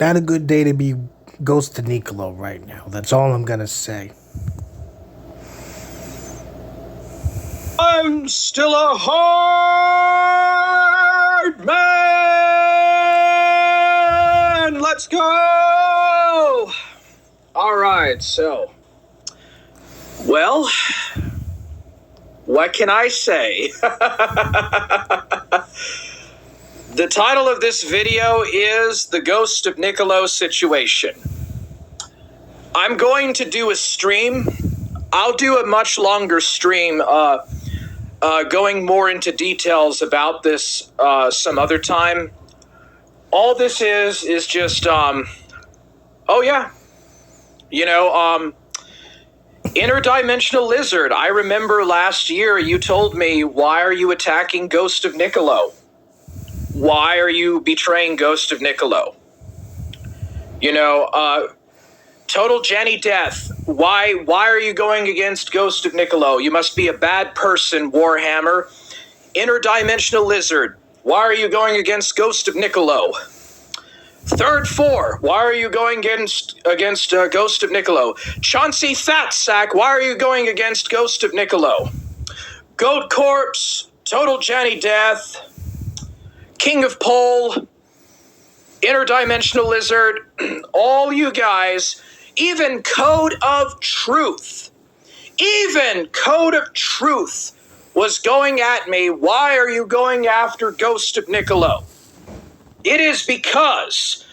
Not a good day to be Ghost to Niccolo right now. That's all I'm gonna say. I'm still a hard man! Let's go! Alright, so. Well, what can I say? The title of this video is The Ghost of Niccolo Situation. I'm going to do a stream. I'll do a much longer stream, going more into details about this some other time. All this is just, oh yeah. Interdimensional lizard. I remember last year you told me, why are you attacking Ghost of Niccolo? Why are you betraying Ghost of Niccolo? Total Jenny Death. Why are you going against Ghost of Niccolo? You must be a bad person, Warhammer. Interdimensional Lizard. Why are you going against Ghost of Niccolo? Third Four. Why are you going against Ghost of Niccolo? Chauncey Fatsack. Why are you going against Ghost of Niccolo? Goat Corpse. Total Jenny Death. King of Pole, Interdimensional Lizard, all you guys, even Code of Truth was going at me. Why are you going after Ghost of Niccolo? It is because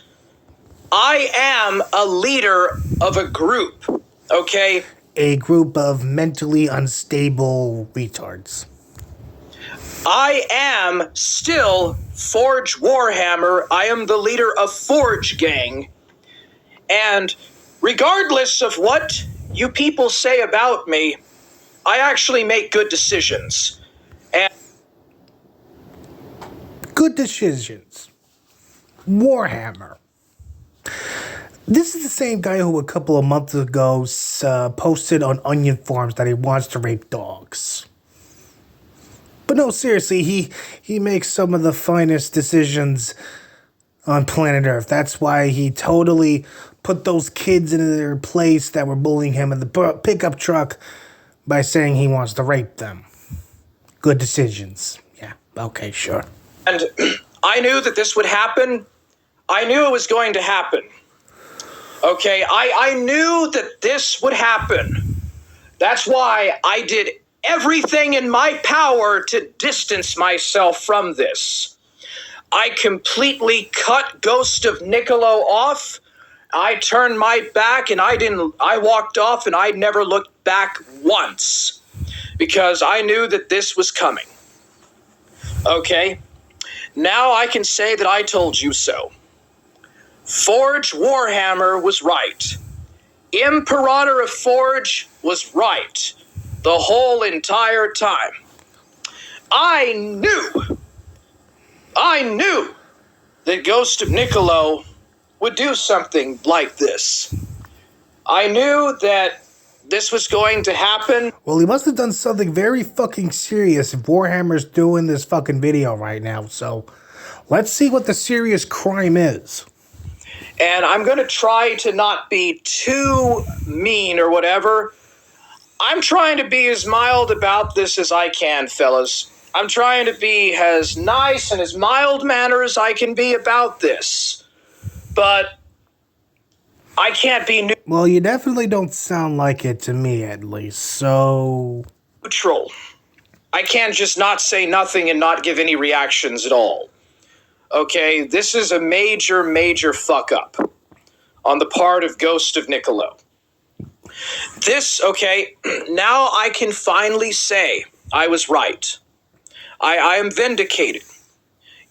I am a leader of a group, okay? A group of mentally unstable retards. I am still Forge Warhammer. I am the leader of Forge Gang. And regardless of what you people say about me, I actually make good decisions. And good decisions. Warhammer. This is the same guy who a couple of months ago posted on Onion Forums that he wants to rape dogs. But no, seriously, he makes some of the finest decisions on planet Earth. That's why he totally put those kids in their place that were bullying him in the pickup truck by saying he wants to rape them. Good decisions. Yeah, okay, sure. And I knew that this would happen. I knew it was going to happen. Okay, I knew that this would happen. That's why I did everything in my power to distance myself from this. I completely cut Ghost of Niccolo off. I turned my back and I walked off and I never looked back once because I knew that this was coming. Okay? Now I can say that I told you so. Forge Warhammer was right. Imperator of Forge was right. The whole entire time. I knew that Ghost of Niccolo would do something like this. I knew that this was going to happen. Well, he must have done something very fucking serious if Warhammer's doing this fucking video right now. So let's see what the serious crime is. And I'm going to try to not be too mean or whatever. I'm trying to be as mild about this as I can, fellas. I'm trying to be as nice and as mild-mannered as I can be about this. But I can't be well, you definitely don't sound like it to me, at least, so neutral. I can't just not say nothing and not give any reactions at all. Okay, this is a major, major fuck-up on the part of Ghost of Niccolo. This, okay, now I can finally say I was right. I am vindicated.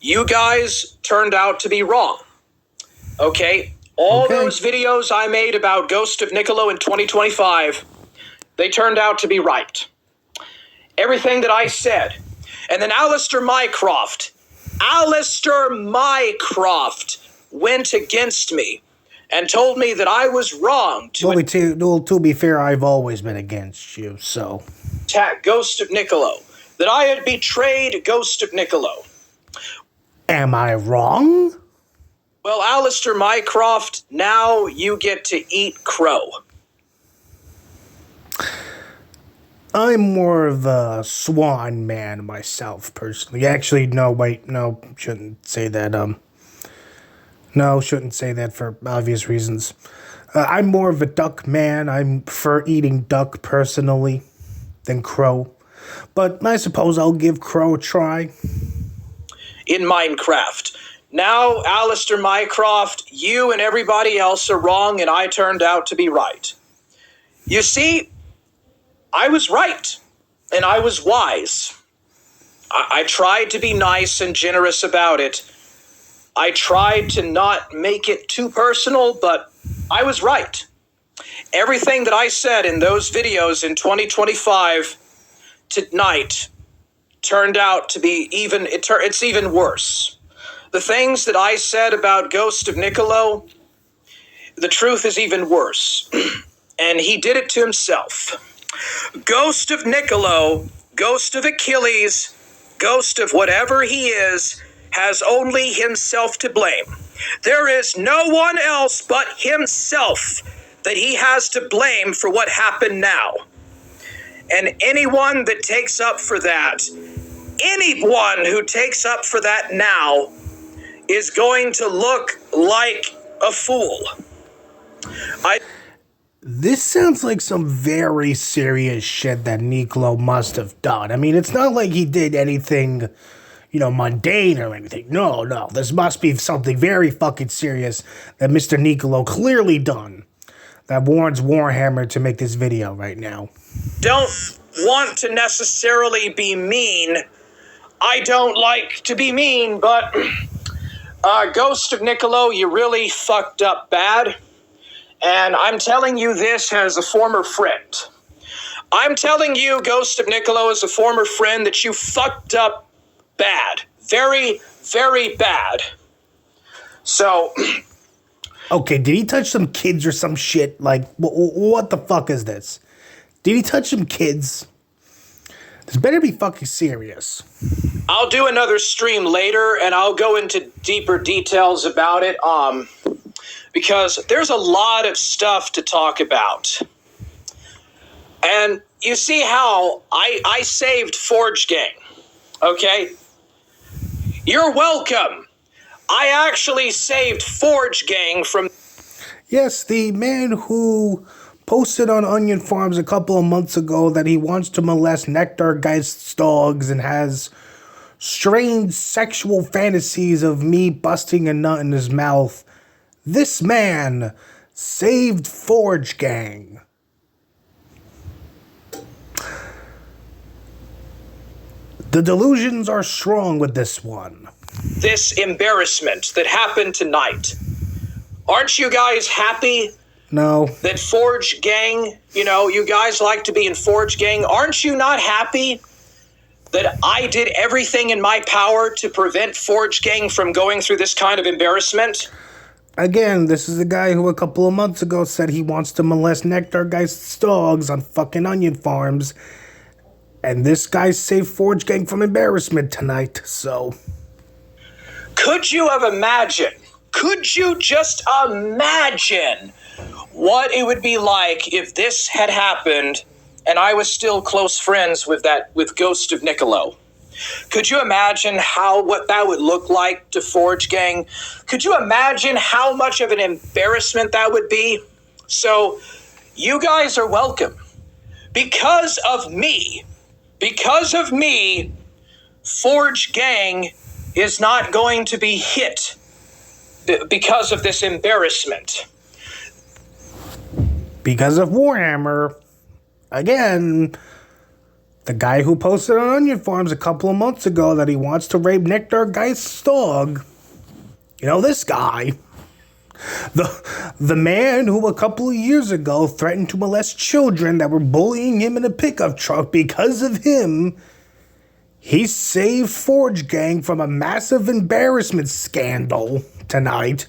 You guys turned out to be wrong. Okay? All those videos I made about Ghost of Niccolo in 2025, they turned out to be right. Everything that I said. And then Alistair Mycroft went against me and told me that I was wrong to be fair, I've always been against you, so attack Ghost of Niccolo. That I had betrayed Ghost of Niccolo. Am I wrong? Well, Alistair Mycroft, now you get to eat crow. I'm more of a swan man myself, personally. Actually, no, wait, no, shouldn't say that. No, shouldn't say that for obvious reasons. I'm more of a duck man. I prefer eating duck personally than crow. But I suppose I'll give crow a try. In Minecraft. Now, Alistair Mycroft, you and everybody else are wrong, and I turned out to be right. You see, I was right, and I was wise. I tried to be nice and generous about it. I tried to not make it too personal, but I was right. Everything that I said in those videos in 2025 tonight turned out to be it's even worse. The things that I said about Ghost of Niccolo, the truth is even worse. And he did it to himself. Ghost of Niccolo, Ghost of Achilles, Ghost of whatever he is, has only himself to blame. There is no one else but himself that he has to blame for what happened now. And anyone that takes up for that, anyone who takes up for that now, is going to look like a fool. This sounds like some very serious shit that Niccolo must have done. I mean, it's not like he did anything, mundane or anything. No. This must be something very fucking serious that Mr. Niccolo clearly done that warrants Warhammer to make this video right now. Don't want to necessarily be mean. I don't like to be mean, but Ghost of Niccolo, you really fucked up bad. And I'm telling you this as a former friend. I'm telling you, Ghost of Niccolo, as a former friend, that you fucked up bad. Very, very bad. So... Okay, did he touch some kids or some shit? Like, what the fuck is this? Did he touch some kids? This better be fucking serious. I'll do another stream later, and I'll go into deeper details about it, because there's a lot of stuff to talk about. And you see how I saved Forge Gang, okay? You're welcome. I actually saved Forge Gang from... Yes, the man who posted on Onion Farms a couple of months ago that he wants to molest Nectargeist's dogs and has strange sexual fantasies of me busting a nut in his mouth. This man saved Forge Gang. The delusions are strong with this one. This embarrassment that happened tonight. Aren't you guys happy? No. That Forge Gang, you guys like to be in Forge Gang. Aren't you not happy that I did everything in my power to prevent Forge Gang from going through this kind of embarrassment? Again, this is the guy who a couple of months ago said he wants to molest Nectargeist's dogs on fucking Onion Farms. And this guy saved Forge Gang from embarrassment tonight, so... Could you just imagine what it would be like if this had happened and I was still close friends with Ghost of Niccolo? Could you imagine what that would look like to Forge Gang? Could you imagine how much of an embarrassment that would be? So, you guys are welcome. Because of me, Forge Gang is not going to be hit because of this embarrassment. Because of Warhammer. Again, the guy who posted on Onion Farms a couple of months ago that he wants to rape Nectargeist's dog. This guy. The man who a couple of years ago threatened to molest children that were bullying him in a pickup truck. Because of him, he saved Forge Gang from a massive embarrassment scandal tonight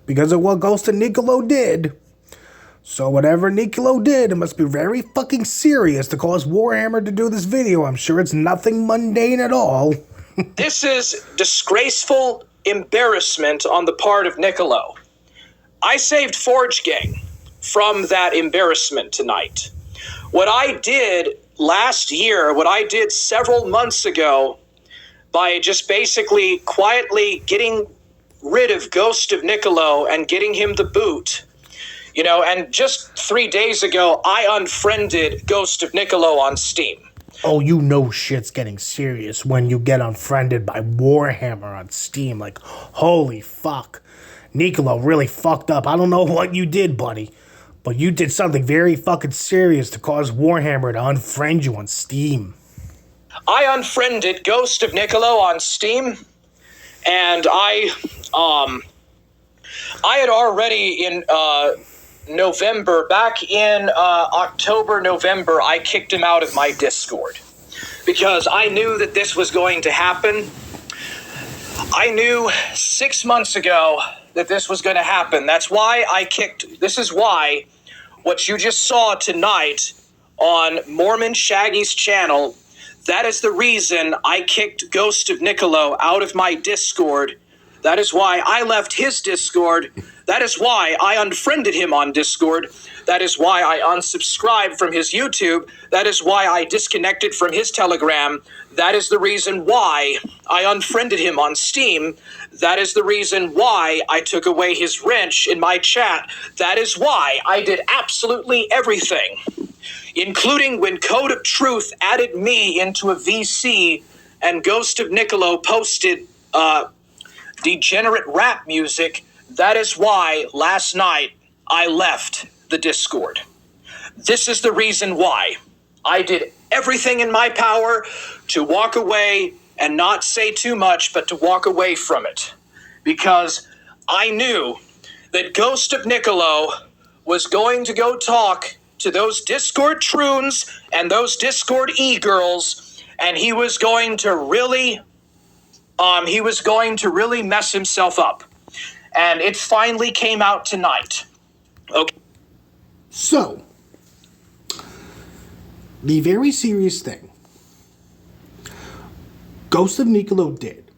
because of what Ghost of Niccolo did. So whatever Niccolo did, it must be very fucking serious to cause Warhammer to do this video. I'm sure it's nothing mundane at all. This is disgraceful, embarrassment on the part of Niccolo. I saved Forge Gang from that embarrassment tonight. What I did last year, what I did several months ago, by just basically quietly getting rid of Ghost of Niccolo and getting him the boot, and just 3 days ago, I unfriended Ghost of Niccolo on Steam. Oh, you know shit's getting serious when you get unfriended by Warhammer on Steam. Like, holy fuck. Niccolo really fucked up. I don't know what you did, buddy, but you did something very fucking serious to cause Warhammer to unfriend you on Steam. I unfriended Ghost of Niccolo on Steam, and I had already in November, back in October, November, I kicked him out of my Discord because I knew that this was going to happen. I knew 6 months ago that this was going to happen. This is why what you just saw tonight on Mormon Shaggy's channel, that is the reason I kicked Ghost of Niccolo out of my Discord. That is why I left his Discord. That is why I unfriended him on Discord. That is why I unsubscribed from his YouTube. That is why I disconnected from his Telegram. That is the reason why I unfriended him on Steam. That is the reason why I took away his wrench in my chat. That is why I did absolutely everything, including when Code of Truth added me into a VC and Ghost of Niccolo posted degenerate rap music. That is why last night I left the Discord. This is the reason why I did everything in my power to walk away and not say too much, but to walk away from it. Because I knew that Ghost of Niccolo was going to go talk to those Discord troons and those Discord e-girls, and he was going to really mess himself up. And it finally came out tonight. Okay. So, the very serious thing Ghost of Niccolo did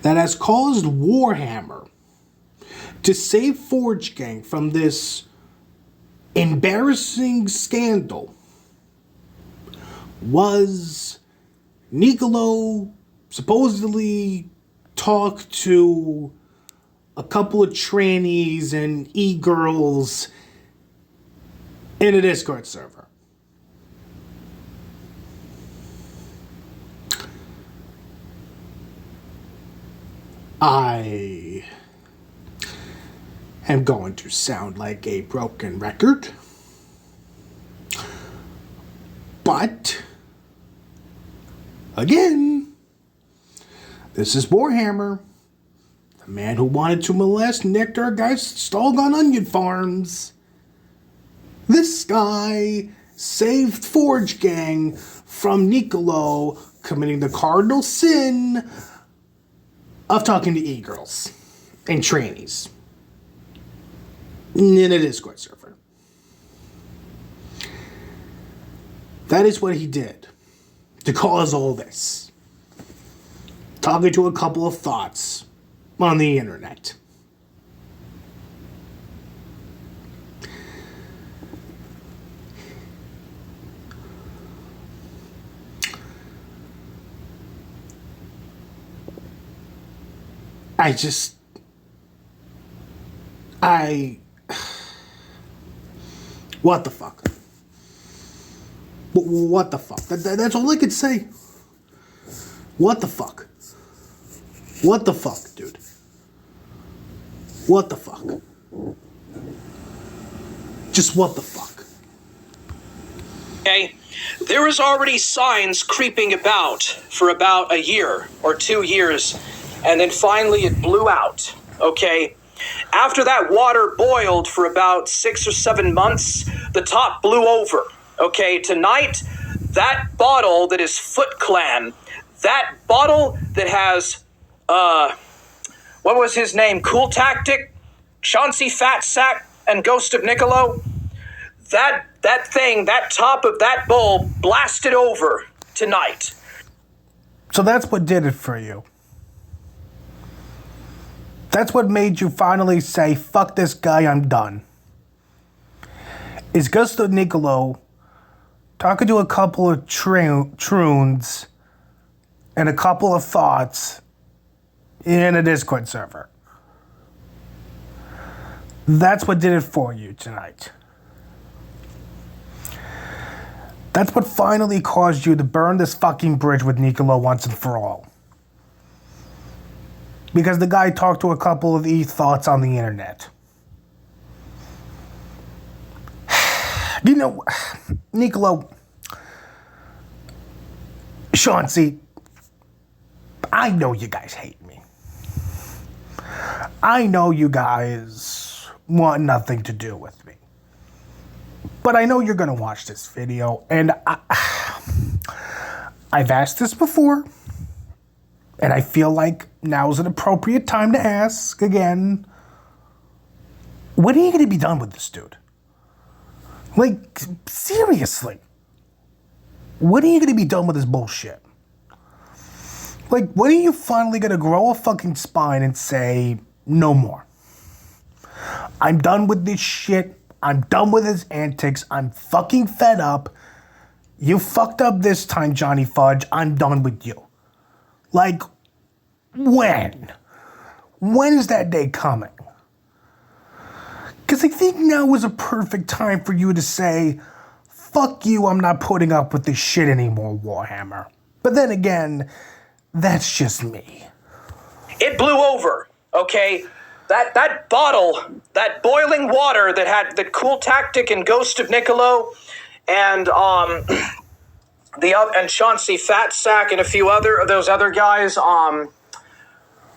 that has caused Warhammer to save Forge Gang from this embarrassing scandal was Niccolo supposedly talked to a couple of trannies and e-girls in a Discord server. I am going to sound like a broken record, but again, this is Warhammer, the man who wanted to molest Nectar guys stalled on onion farms. This guy saved Forge Gang from Niccolo committing the cardinal sin of talking to e-girls and trannies in a Discord server. That is what he did to cause all this. Talking to a couple of thoughts on the internet. What the fuck? What the fuck? That's all I could say. What the fuck? What the fuck, dude? What the fuck? Just what the fuck? Okay, there was already signs creeping about for about a year or 2 years, and then finally it blew out, okay? After that water boiled for about 6 or 7 months, the top blew over, okay? Tonight, that bottle that is Foot Clan, that bottle that has, what was his name? Cool Tactic, Chauncey Fat Sack, and Ghost of Niccolo, that thing, that top of that bowl blasted over tonight. So that's what did it for you. That's what made you finally say, fuck this guy, I'm done. Is Gusto Niccolo talking to a couple of troons and a couple of thoughts in a Discord server. That's what did it for you tonight. That's what finally caused you to burn this fucking bridge with Niccolo once and for all. Because the guy talked to a couple of thoughts on the internet. You know, Niccolo, Chauncey, I know you guys hate me. I know you guys want nothing to do with me. But I know you're going to watch this video, and I've asked this before, and I feel like now's an appropriate time to ask again. When are you going to be done with this dude? Like, seriously. When are you going to be done with this bullshit? Like, when are you finally going to grow a fucking spine and say, no more? I'm done with this shit. I'm done with his antics. I'm fucking fed up. You fucked up this time, Johnny Fudge. I'm done with you. Like, when? When is that day coming? Because I think now is a perfect time for you to say, fuck you, I'm not putting up with this shit anymore, Warhammer. But then again, that's just me. It blew over, okay? That bottle, that boiling water that had the cool tactic and Ghost of Niccolo and and Chauncey Fat Sack and a few other of those other guys, what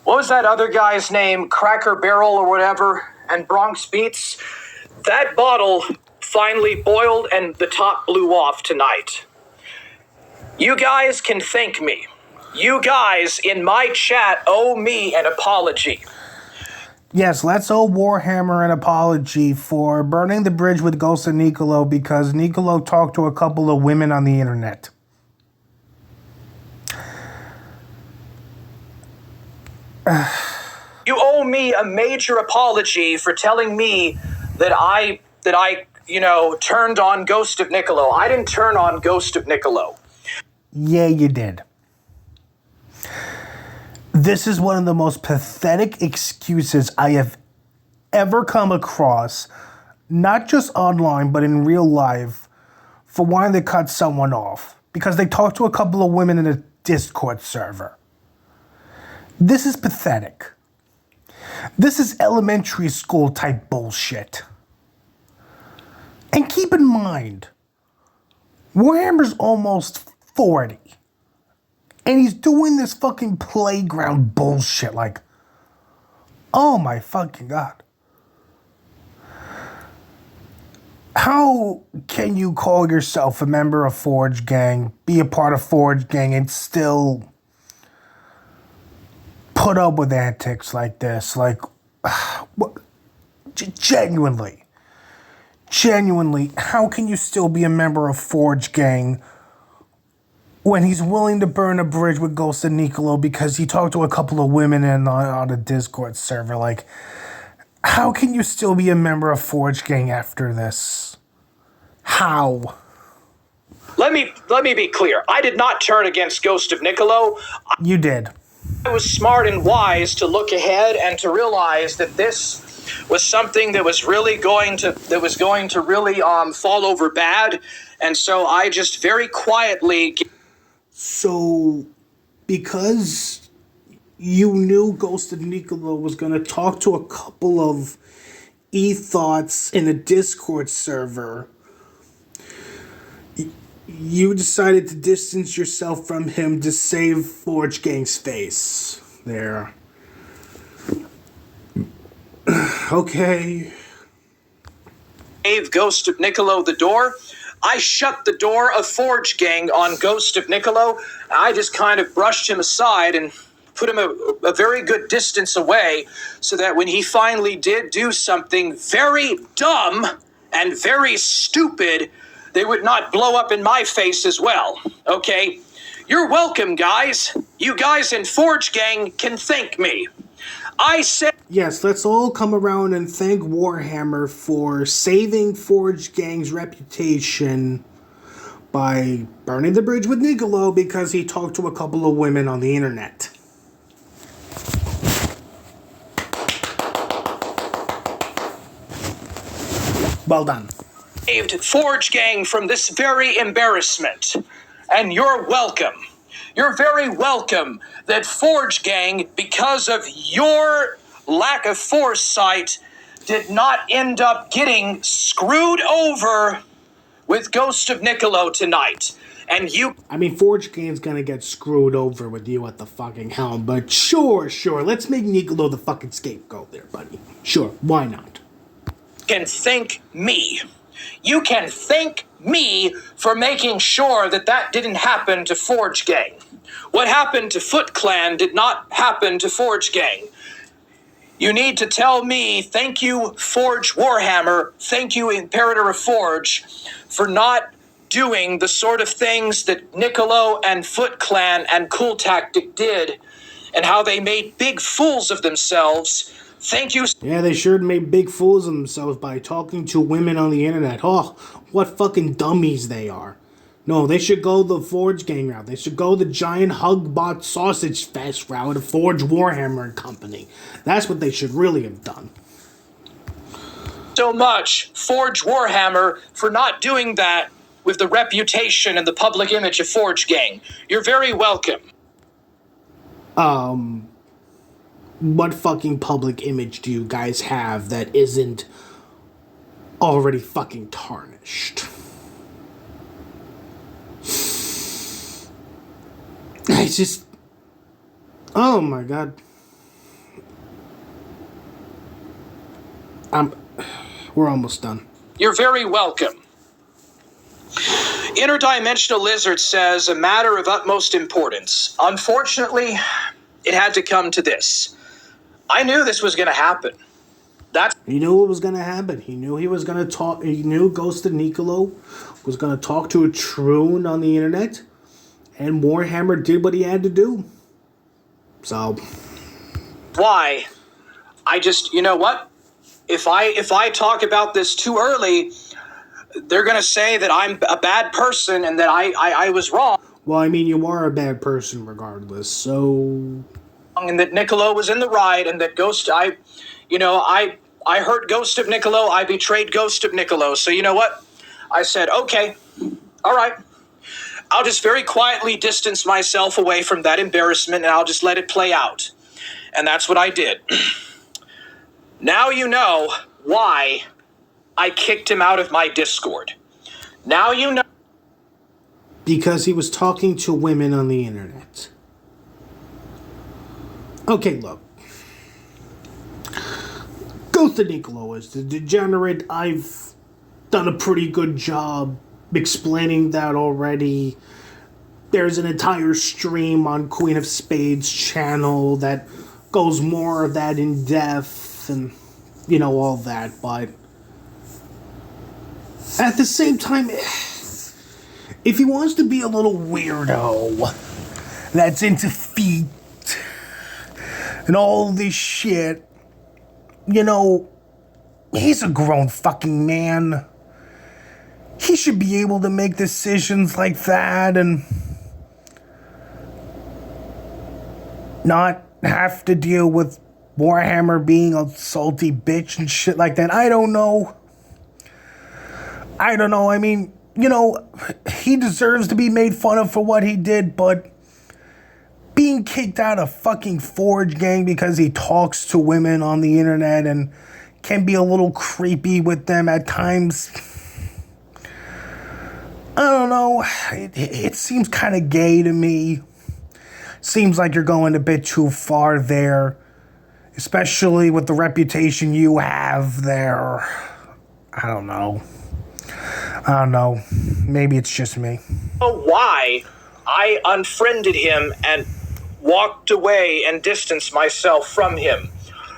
was that other guy's name? Cracker Barrel or whatever, and Bronx Beats. That bottle finally boiled and the top blew off tonight. You guys can thank me. You guys in my chat owe me an apology. Yes, let's owe Warhammer an apology for burning the bridge with Ghost of Niccolo because Niccolo talked to a couple of women on the internet. You owe me a major apology for telling me that I turned on Ghost of Niccolo. I didn't turn on Ghost of Niccolo. Yeah, you did. This is one of the most pathetic excuses I have ever come across, not just online, but in real life, for wanting to cut someone off because they talked to a couple of women in a Discord server. This is pathetic. This is elementary school type bullshit. And keep in mind, Warhammer's almost 40. And he's doing this fucking playground bullshit like, oh my fucking God. How can you call yourself a member of Forge Gang, be a part of Forge Gang, and still put up with antics like this? Like, genuinely, how can you still be a member of Forge Gang when he's willing to burn a bridge with Ghost of Niccolo because he talked to a couple of women on a Discord server? Like, how can you still be a member of Forge Gang after this? How? Let me be clear. I did not turn against Ghost of Niccolo. You did. I was smart and wise to look ahead and to realize that this was something that was really going to really fall over bad, and so I just very quietly. So, because you knew Ghost of Niccolo was going to talk to a couple of thoughts in a Discord server, you decided to distance yourself from him to save Forge Gang's face. There. Okay. Gave Ghost of Niccolo the door. I shut the door of Forge Gang on Ghost of Niccolo. I just kind of brushed him aside and put him a very good distance away so that when he finally did do something very dumb and very stupid, they would not blow up in my face as well, okay? You're welcome, guys. You guys in Forge Gang can thank me. I said... Yes, let's all come around and thank Warhammer for saving Forge Gang's reputation by burning the bridge with Niccolo because he talked to a couple of women on the internet. Well done. Saved Forge Gang from this very embarrassment. And you're welcome. You're very welcome that Forge Gang, because of your lack of foresight, did not end up getting screwed over with Ghost of Niccolo tonight. And you... I mean, Forge Gang's gonna get screwed over with you at the fucking helm, but sure, let's make Niccolo the fucking scapegoat there, buddy. Sure, why not? can thank me. You can thank me for making sure that that didn't happen to Forge Gang. What happened to Foot Clan did not happen to Forge Gang. You need to tell me, thank you, Forge Warhammer, thank you, Imperator of Forge, for not doing the sort of things that Niccolo and Foot Clan and Cool Tactic did, and how they made big fools of themselves. Thank you. Yeah, they sure made big fools of themselves by talking to women on the internet. Oh, what fucking dummies they are. No, they should go the Forge Gang route. They should go the giant Hugbot Sausage Fest route of Forge Warhammer and Company. That's what they should really have done. So much, Forge Warhammer, for not doing that with the reputation and the public image of Forge Gang. You're very welcome. What fucking public image do you guys have that isn't already fucking tarnished? It's just... Oh my god. We're almost done. You're very welcome. Interdimensional Lizard says, a matter of utmost importance. Unfortunately, it had to come to this. I knew this was going to happen. He knew what was going to happen. He knew he was going to talk. He knew Ghost of Niccolo was going to talk to a troon on the internet. And Warhammer did what he had to do. So. Why? I just, you know what? If I talk about this too early, they're going to say that I'm a bad person and that I was wrong. Well, I mean, you are a bad person regardless, so... And that Niccolo was in the right, and that I hurt Ghost of Niccolo, I betrayed Ghost of Niccolo. So you know what? I said, okay, all right. I'll just very quietly distance myself away from that embarrassment, and I'll just let it play out. And that's what I did. Now you know why I kicked him out of my Discord. Now you know. Because he was talking to women on the internet. Okay, look. Ghost of Niccolo is the degenerate. I've done a pretty good job explaining that already. There's an entire stream on Queen of Spades' channel that goes more of that in depth and, you know, all that. But at the same time, if he wants to be a little weirdo that's into feet and all this shit, you know, he's a grown fucking man. He should be able to make decisions like that and not have to deal with Warhammer being a salty bitch and shit like that. I don't know. I mean, you know, he deserves to be made fun of for what he did, but being kicked out of fucking Forge Gang because he talks to women on the internet and can be a little creepy with them at times, I don't know. It seems kind of gay to me. Seems like you're going a bit too far there, especially with the reputation you have there. I don't know. Maybe it's just me. Why I unfriended him and walked away and distanced myself from him.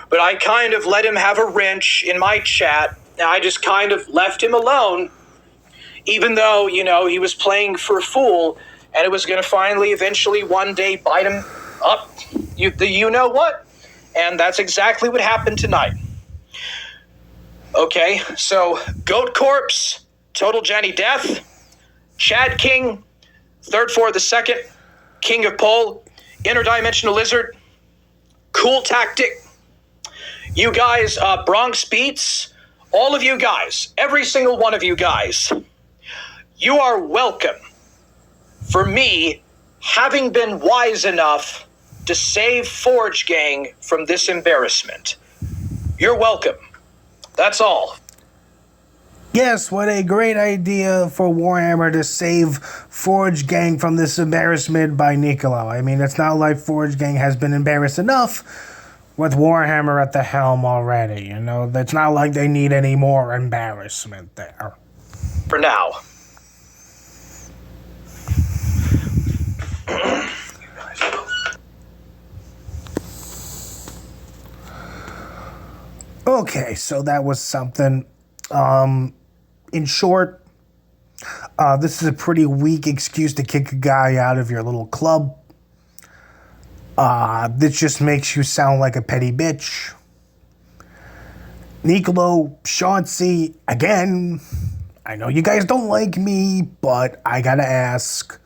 But I kind of let him have a wrench in my chat, and I just kind of left him alone, even though, you know, he was playing for a fool, and it was going to finally, eventually, one day bite him up. You know what? And that's exactly what happened tonight. Okay, so Goat Corpse, Total Jenny Death, Chad King, Third for the Second, King of Pole, Interdimensional Lizard, Cool Tactic, you guys, Bronx Beats, all of you guys, every single one of you guys, you are welcome for me having been wise enough to save Forge Gang from this embarrassment. You're welcome. That's all. Yes, what a great idea for Warhammer to save Forge Gang from this embarrassment by Niccolo. I mean, it's not like Forge Gang has been embarrassed enough with Warhammer at the helm already. You know, it's not like they need any more embarrassment there. For now. Okay, so that was something. In short, this is a pretty weak excuse to kick a guy out of your little club. This just makes you sound like a petty bitch. Niccolo, Chauncey, again, I know you guys don't like me, but I gotta ask,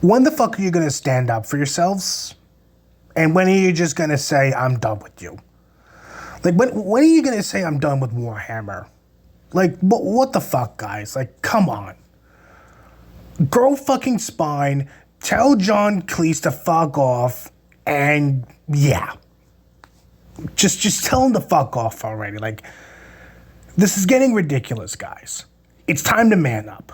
when the fuck are you gonna stand up for yourselves? And when are you just gonna say, I'm done with you? Like, when are you gonna say I'm done with Warhammer? Like, what the fuck, guys? Like, come on. Grow fucking spine, tell John Cleese to fuck off, and yeah. Just tell him to fuck off already. Like, this is getting ridiculous, guys. It's time to man up.